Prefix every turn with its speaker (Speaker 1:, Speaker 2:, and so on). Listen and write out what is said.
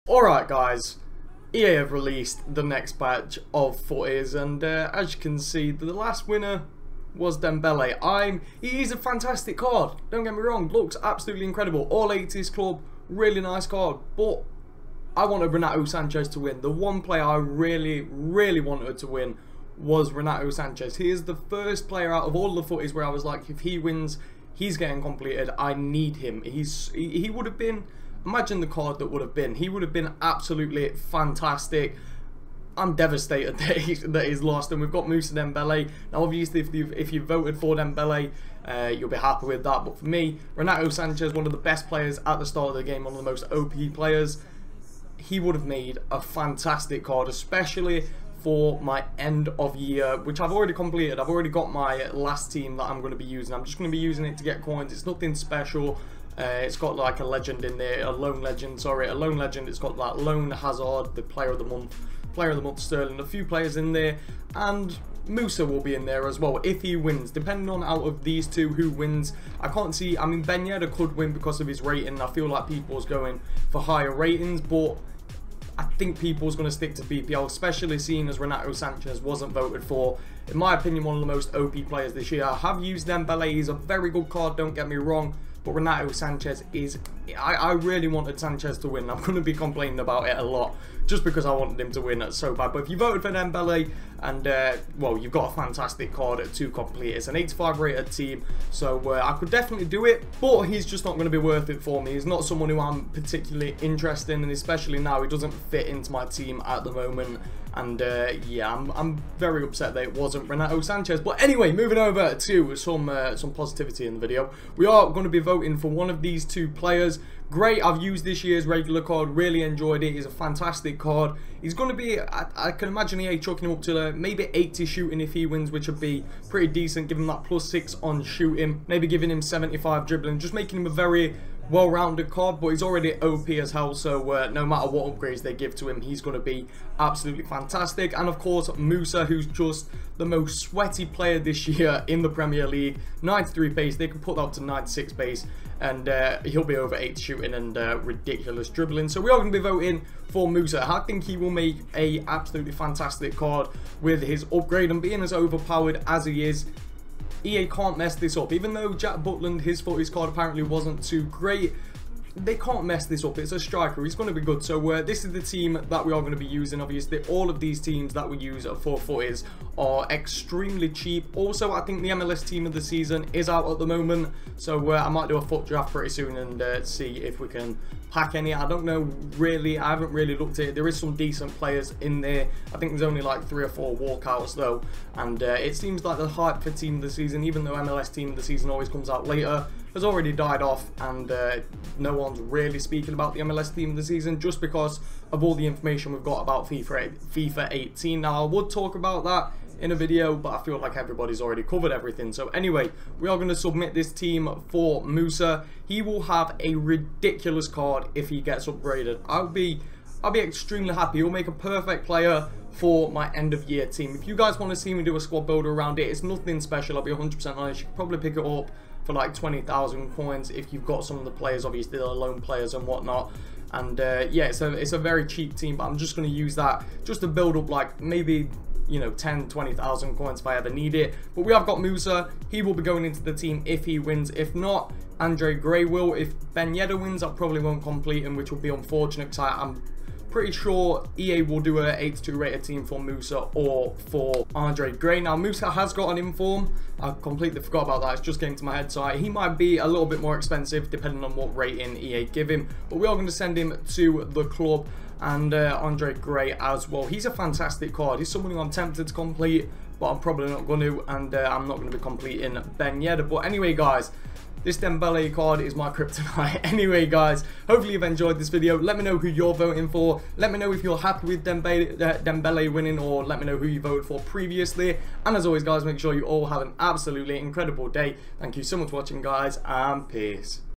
Speaker 1: Alright guys, EA have released the next batch of Futties, and as you can see, the last winner was Dembele. He's a fantastic card, don't get me wrong, looks absolutely incredible, all 80s club, really nice card, but I wanted Renato Sanchez to win. The one player I really wanted to win was Renato Sanchez. He is the first player out of all the Futties where I was like, if he wins, he's getting completed, I need him. He would have been, imagine the card that would have been. He would have been absolutely fantastic. I'm devastated that he's lost, and we've got Moussa Dembele. Now, obviously, if you voted for Dembele, you'll be happy with that. But for me, Renato Sanchez, one of the best players at the start of the game, one of the most OP players. He would have made a fantastic card, especially for my end of year, which I've already completed. I've already got my last team that I'm going to be using. I'm just going to be using it to get coins. It's nothing special. It's got like a legend in there, a lone legend, sorry, a lone legend. It's got that lone Hazard, the player of the month Sterling, a few players in there, and Moussa will be in there as well if he wins. Depending on out of these two who wins, I can't see. I mean, Ben Yedder could win because of his rating. I feel like people's going for higher ratings, but I think people's going to stick to BPL, especially seeing as Renato Sanchez wasn't voted for. In my opinion, one of the most OP players this year. I have used Dembele. He's a very good card, don't get me wrong. But Renato Sanchez is... I really wanted Sanchez to win. I'm going to be complaining about it a lot just because I wanted him to win. It's so bad. But if you voted for Dembele, and well, you've got a fantastic card at 2 complete. It's an 85 rated team, so I could definitely do it, but he's just not going to be worth it for me. He's not someone who I'm particularly interested in, and especially now, he doesn't fit into my team at the moment. And yeah, I'm very upset that it wasn't Renato Sanchez. But anyway, moving over to some positivity in the video. We are going to be voting for one of these two players. Great, I've used this year's regular card, really enjoyed it. He's a fantastic card. He's going to be, I can imagine EA chucking him up to maybe 80 shooting if he wins, which would be pretty decent. Give him that +6 on shooting, maybe giving him 75 dribbling, just making him a very well-rounded card. But he's already OP as hell, so no matter what upgrades they give to him, he's going to be absolutely fantastic. And of course, Moussa, who's just the most sweaty player this year in the Premier League. 93 pace, they can put that up to 96 pace, and he'll be over 8 shooting and ridiculous dribbling. So we are going to be voting for Moussa. I think he will make a absolutely fantastic card with his upgrade, and being as overpowered as he is, EA can't mess this up. Even though Jack Butland, his Futties card apparently wasn't too great, they can't mess this up. It's a striker, he's going to be good. So this is the team that we are going to be using. Obviously, all of these teams that we use for Futties are extremely cheap. Also, I think the MLS team of the season is out at the moment, so I might do a FUT draft pretty soon and see if we can pack any. I don't know really, I haven't really looked at it. There is some decent players in there. I think there's only like 3 or 4 walkouts though, and it seems like the hype for team of the season, even though MLS team of the season always comes out later, has already died off, and no one's really speaking about the MLS team of the season just because of all the information we've got about FIFA 18. Now, I would talk about that in a video, but I feel like everybody's already covered everything. So anyway, we are going to submit this team for Moussa. He will have a ridiculous card if he gets upgraded. I'll be extremely happy. He'll make a perfect player for my end of year team. If you guys want to see me do a squad builder around it, it's nothing special, I'll be 100% honest. You can probably pick it up for like 20,000 coins if you've got some of the players, obviously the lone players and whatnot. And yeah, it's a very cheap team, but I'm just going to use that just to build up like maybe, you know, 10-20,000 coins if I ever need it. But we have got Moussa. He will be going into the team if he wins. If not, Andre Gray will. If Ben Yedder wins, I probably won't complete him, which will be unfortunate because I'm pretty sure EA will do a 82 rated team for Moussa or for Andre Gray. Now, Moussa has got an inform. I completely forgot about that. It's just came to my head. So he might be a little bit more expensive depending on what rating EA give him. But we are going to send him to the club. And Andre Gray as well. He's a fantastic card. He's someone who I'm tempted to complete, but I'm probably not going to. And I'm not going to be completing Ben Yedder. But anyway, guys, this Dembele card is my kryptonite. Anyway, guys, hopefully you've enjoyed this video. Let me know who you're voting for. Let me know if you're happy with Dembele winning, or let me know who you voted for previously. And as always, guys, make sure you all have an absolutely incredible day. Thank you so much for watching, guys, and peace.